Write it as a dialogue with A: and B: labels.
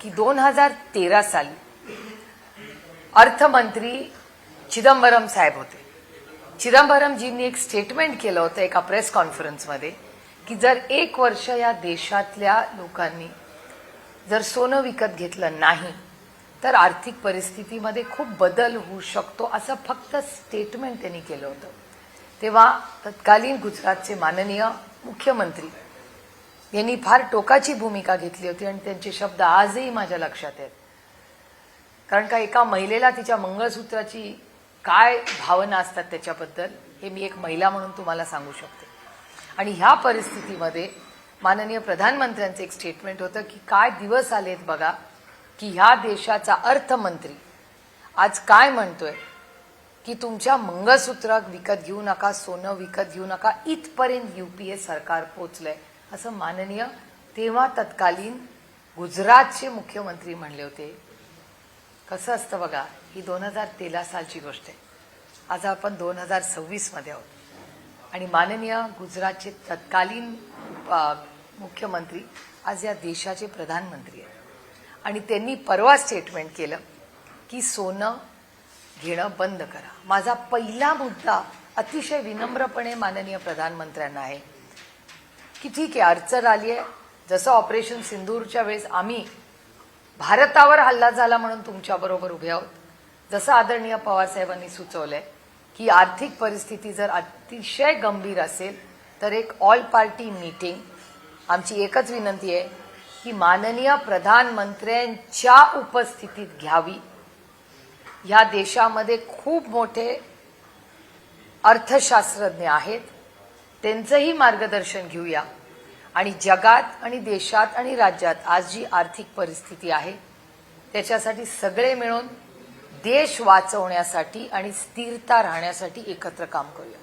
A: की 2013 साली अर्थमंत्री चिदंबरम साहेब होते. चिदंबरमजींनी एक स्टेटमेंट केलं होतं एका प्रेस कॉन्फरन्समध्ये की जर 1 वर्ष या देशातल्या लोकांनी जर सोनं विकत घेतलं नाही तर आर्थिक परिस्थितीमध्ये खूप बदल होऊ शकतो, असं फक्त स्टेटमेंट त्यांनी केलं होतं. तेव्हा तत्कालीन गुजरातचे माननीय मुख्यमंत्री यांनी फार टोकाची भूमिका घेतली होती आणि त्यांचे शब्द आजही माझ्या लक्षात आहेत. कारण का एका महिलेला तिच्या मंगळसूत्राची काय भावना असतात त्याच्याबद्दल हे मी एक महिला म्हणून तुम्हाला सांगू शकते. आणि ह्या परिस्थितीमध्ये माननीय प्रधानमंत्र्यांचं एक स्टेटमेंट होतं की काय दिवस आलेत बघा की ह्या देशाचा अर्थमंत्री आज काय म्हणतोय की तुमच्या मंगळसूत्र विकत घेऊ नका, सोनं विकत घेऊ नका, इथपर्यंत यूपीए सरकार पोचलंय असं माननीय तेव्हा तत्कालीन गुजरातचे मुख्यमंत्री म्हणले होते. कसं असतं बघा, ही 2013 सालची गोष्ट आहे. आज आपण 2026 मध्ये आहोत आणि माननीय गुजरातचे तत्कालीन मुख्यमंत्री आज या देशाचे प्रधानमंत्री आहेत आणि त्यांनी परवा स्टेटमेंट केलं की सोनं घेणं बंद करा. माझा पहिला मुद्दा अतिशय विनम्रपणे माननीय प्रधानमंत्र्यांना आहे की ठीक आहे, अडचण आली आहे. जसं ऑपरेशन सिंदूरच्या वेळेस आम्ही भारतावर हल्ला झाला म्हणून तुमच्याबरोबर उभे आहोत, जसं आदरणीय पवार साहेबांनी सुचवलंय की आर्थिक परिस्थिती जर अतिशय गंभीर असेल तर एक ऑल पार्टी मीटिंग, आमची एकच विनंती आहे की माननीय प्रधानमंत्र्यांच्या उपस्थितीत घ्यावी. या देशामध्ये खूप मोठे अर्थशास्त्रज्ञ आहेत, त्यांचंही मार्गदर्शन घेऊया आणि जगात आणि देशात आणि राज्यात आज जी आर्थिक परिस्थिती आहे त्याच्यासाठी सगळे मिळून देश वाचवण्यासाठी आणि स्थिरता राहण्यासाठी एकत्र काम करूया.